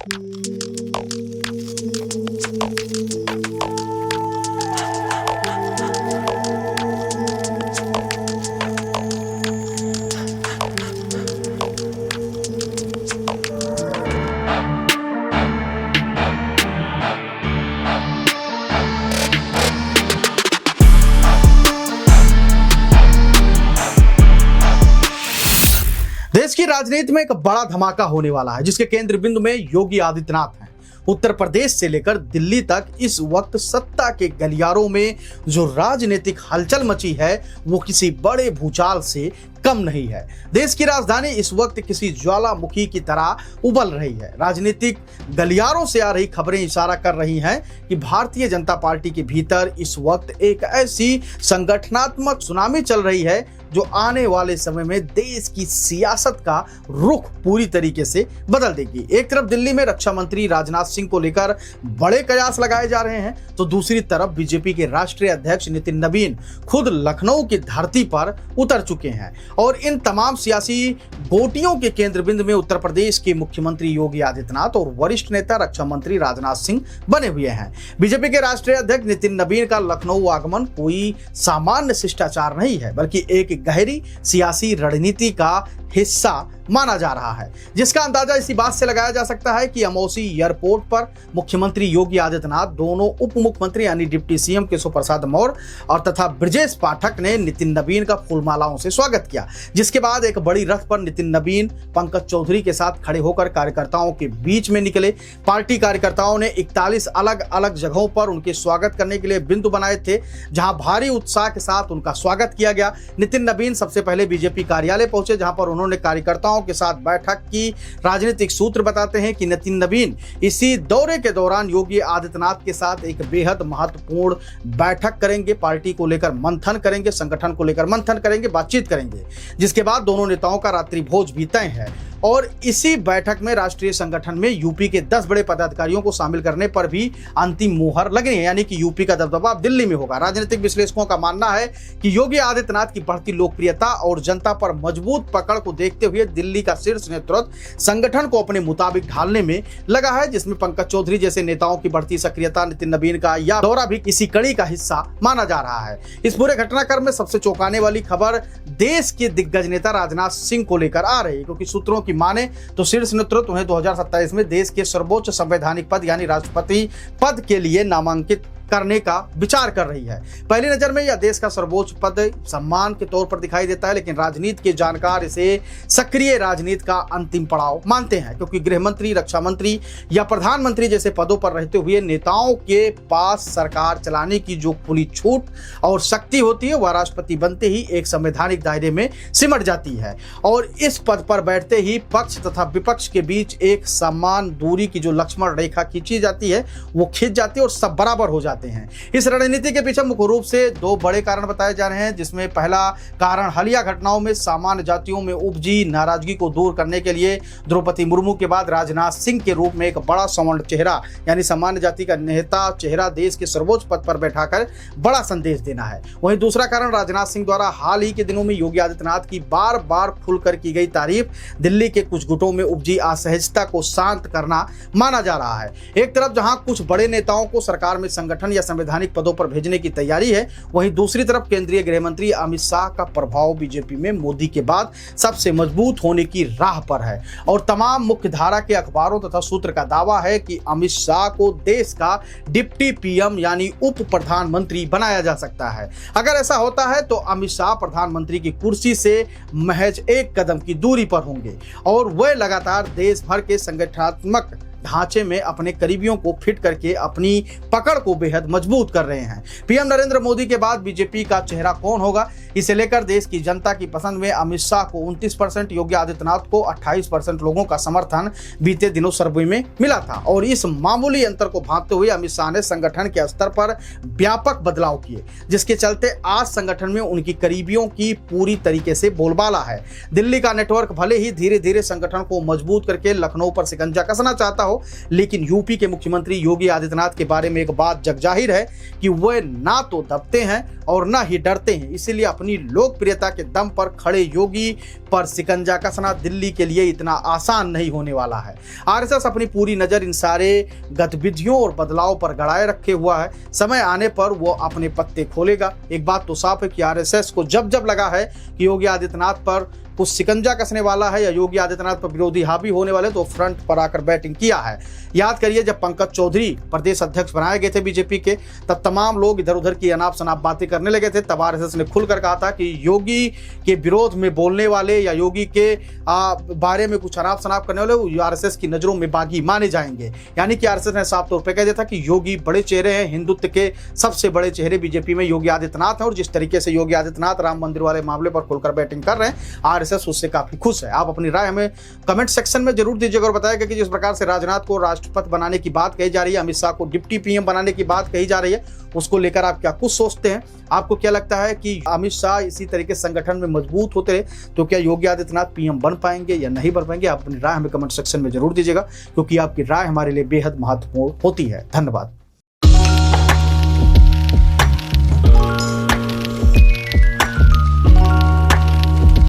देश की राजनीति में एक बड़ा धमाका होने वाला है, जिसके केंद्र बिंदु में योगी आदित्यनाथ हैं। उत्तर प्रदेश से लेकर दिल्ली तक इस वक्त सत्ता के गलियारों में जो राजनीतिक हलचल मची है, वो किसी बड़े भूचाल से कम नहीं है। देश की राजधानी इस वक्त किसी ज्वालामुखी की तरह उबल रही है। राजनीतिक गलियारों से आ रही खबरें इशारा कर रही हैं कि भारतीय जनता पार्टी के भीतर इस वक्त एक ऐसी संगठनात्मक सुनामी चल रही है जो आने वाले समय में देश की सियासत का रुख पूरी तरीके से बदल देगी। एक तरफ दिल्ली में रक्षा मंत्री राजनाथ सिंह को लेकर बड़े कयास लगाए जा रहे हैं, तो दूसरी तरफ बीजेपी के राष्ट्रीय अध्यक्ष नितिन नवीन खुद लखनऊ की धरती पर उतर चुके हैं और इन तमाम सियासी गोटियों के केंद्र बिंदु में उत्तर प्रदेश के मुख्यमंत्री योगी आदित्यनाथ और वरिष्ठ नेता रक्षा मंत्री राजनाथ सिंह बने हुए हैं। बीजेपी के राष्ट्रीय अध्यक्ष नितिन नवीन का लखनऊ आगमन कोई सामान्य शिष्टाचार नहीं है, बल्कि एक गहरी सियासी रणनीति का हिस्सा माना जा रहा है, जिसका अंदाजा इसी बात से लगाया जा सकता है कि अमौसी एयरपोर्ट पर मुख्यमंत्री योगी आदित्यनाथ, दोनों उप मुख्यमंत्री यानी डिप्टी सीएम केशव प्रसाद मौर्य और तथा ब्रजेश पाठक ने नितिन नवीन का फूलमालाओं से स्वागत किया, जिसके बाद एक बड़ी रथ पर नितिन नवीन पंकज चौधरी के साथ खड़े होकर कार्यकर्ताओं के बीच में निकले। पार्टी कार्यकर्ताओं ने 41 अलग अलग जगहों पर उनके स्वागत करने के लिए बिंदु बनाए थे, जहां भारी उत्साह के साथ उनका स्वागत किया गया। नितिन नवीन सबसे पहले बीजेपी कार्यालय पहुंचे, जहां पर उन्होंने कार्यकर्ताओं के साथ बैठक की। राजनीतिक सूत्र बताते हैं कि नितिन नवीन इसी दौरे के दौरान योगी आदित्यनाथ के साथ एक बेहद महत्वपूर्ण बैठक करेंगे, पार्टी को लेकर मंथन करेंगे, संगठन को लेकर मंथन करेंगे, बातचीत करेंगे, जिसके बाद दोनों नेताओं का रात्रि भोज भी तय है। और इसी बैठक में राष्ट्रीय संगठन में यूपी के 10 बड़े पदाधिकारियों को शामिल करने पर भी अंतिम मुहर लगनी है, यानी कि यूपी का दबदबा दिल्ली में होगा। राजनीतिक विश्लेषकों का मानना है कि योगी आदित्यनाथ की बढ़ती लोकप्रियता और जनता पर मजबूत पकड़ को देखते हुए दिल्ली का शीर्ष नेतृत्व संगठन को अपने मुताबिक ढालने में लगा है, जिसमें पंकज चौधरी जैसे नेताओं की बढ़ती सक्रियता, नितिन नवीन का यह दौरा भी इसी कड़ी का हिस्सा माना जा रहा है। इस पूरे घटनाक्रम में सबसे चौंकाने वाली खबर देश के दिग्गज नेता राजनाथ सिंह को लेकर आ रही है, क्योंकि सूत्रों की माने तो शीर्ष नेतृत्व उन्हें 2027 में देश के सर्वोच्च संवैधानिक पद यानी राष्ट्रपति पद के लिए नामांकित करने का विचार कर रही है। पहली नजर में यह देश का सर्वोच्च पद सम्मान के तौर पर दिखाई देता है, लेकिन राजनीति के जानकार इसे सक्रिय राजनीति का अंतिम पड़ाव मानते हैं, क्योंकि गृह मंत्री, रक्षा मंत्री या प्रधानमंत्री जैसे पदों पर रहते हुए नेताओं के पास सरकार चलाने की जो खुली छूट और शक्ति होती है, वह राष्ट्रपति बनते ही एक संवैधानिक दायरे में सिमट जाती है और इस पद पर बैठते ही पक्ष तथा विपक्ष के बीच एक समान दूरी की जो लक्ष्मण रेखा खींची जाती है, वो खींच जाती है और सब बराबर हो जाते हैं। इस रणनीति के पीछे मुख्य रूप से 2 बड़े कारण बताए जा रहे हैं, जिसमें पहला कारण हालिया घटनाओं में सामान्य जातियों में उपजी नाराजगी को दूर करने के लिए द्रौपदी मुर्मू के बाद राजनाथ सिंह के रूप में एक बड़ा सवर्ण चेहरा यानी सामान्य जाति का नेता चेहरा देश के सर्वोच्च पद पर बैठाकर बड़ा संदेश देना है। वहीं दूसरा कारण राजनाथ सिंह द्वारा हाल ही के दिनों में योगी आदित्यनाथ की बार बार खुलकर की गई तारीफ दिल्ली के कुछ गुटों में उपजी असहजता को शांत करना माना जा रहा है। एक तरफ जहां कुछ बड़े नेताओं को सरकार में संगठन या संवैधानिक पदों पर भेजने की तैयारी है, वहीं दूसरी तरफ केंद्रीय गृह मंत्री अमित शाह का प्रभाव बीजेपी में मोदी के बाद सबसे मजबूत होने की राह पर है और तमाम मुख्य धारा के अखबारों तथा सूत्र का दावा है कि अमित शाह को देश का डिप्टी पीएम यानी उप प्रधानमंत्री बनाया जा सकता है। अगर ऐसा होता है तो अमित शाह प्रधानमंत्री की कुर्सी से महज एक कदम की दूरी पर होंगे और वह लगातार देश भर के संगठनात्मक ढांचे में अपने करीबियों को फिट करके अपनी पकड़ को बेहद मजबूत कर रहे हैं। पीएम नरेंद्र मोदी के बाद बीजेपी का चेहरा कौन होगा, इसे लेकर देश की जनता की पसंद में अमित शाह को 29%, योगी आदित्यनाथ को 28% लोगों का समर्थन बीते दिनों सर्वे में मिला था और इस मामूली अंतर को भांपते हुए अमित शाह ने संगठन के स्तर पर व्यापक बदलाव किए, जिसके चलते आज संगठन में उनकी करीबियों की पूरी तरीके से बोलबाला है। दिल्ली का नेटवर्क भले ही धीरे धीरे संगठन को मजबूत करके लखनऊ पर शिकंजा कसना चाहता हो, हो, लेकिन यूपी के मुख्यमंत्री योगी आदित्यनाथ के बारे में एक बात जगजाहिर है कि वह ना तो दबते हैं और ना ही डरते हैं। इसीलिए अपनी लोकप्रियता के दम पर खड़े योगी पर शिकंजा कसना दिल्ली के लिए इतना आसान नहीं होने वाला है। आरएसएस अपनी पूरी नजर इन सारे गतिविधियों और बदलाव पर गड़ाए रखे हुआ है। समय आने पर वो अपने पत्ते खोलेगा। एक बात तो साफ है कि आरएसएस को जब जब लगा है कि योगी आदित्यनाथ पर कुछ शिकंजा कसने वाला है या योगी आदित्यनाथ पर विरोधी हावी होने वाले, तो फ्रंट पर आकर बैटिंग किया है। याद करिए, जब पंकज चौधरी प्रदेश अध्यक्ष बनाए गए थे बीजेपी के, तब तमाम लोग इधर उधर की अनाप शनाप बातें करने लगे थे। तब आरएसएस ने खुलकर कहा था कि योगी के विरोध में बोलने वाले या योगी के बारे में कुछ अनाप शनाप करने वाले वो आरएसएस की नजरों में बागी माने जाएंगे। यानी कि आरएसएस ने साफ तौर पर कह दिया था कि योगी बड़े चेहरे हैं, हिंदुत्व के सबसे बड़े चेहरे बीजेपी में योगी आदित्यनाथ हैं, और जिस तरीके से योगी आदित्यनाथ राम मंदिर वाले मामले पर खुलकर बैटिंग कर रहे हैं, आरएसएस उससे काफी खुश है। आप अपनी राय हमें कमेंट सेक्शन में जरूर दीजिएगा और बताइएगा कि जिस प्रकार से राजनाथ को राष्ट्रपति बनाने की बात कही जा रही है, अमित शाह को डिप्टी पीएम बनाने की बात कही जा रही है, उसको लेकर आप क्या कुछ सोचते हैं? आपको क्या लगता है कि अमित शाह इसी तरीके से संगठन में मजबूत होते रहे तो क्या योगी आदित्यनाथ पीएम बन पाएंगे या नहीं बन पाएंगे? आप अपनी राय हमें कमेंट सेक्शन में जरूर दीजिएगा, क्योंकि आपकी राय हमारे लिए बेहद महत्वपूर्ण होती है। धन्यवाद।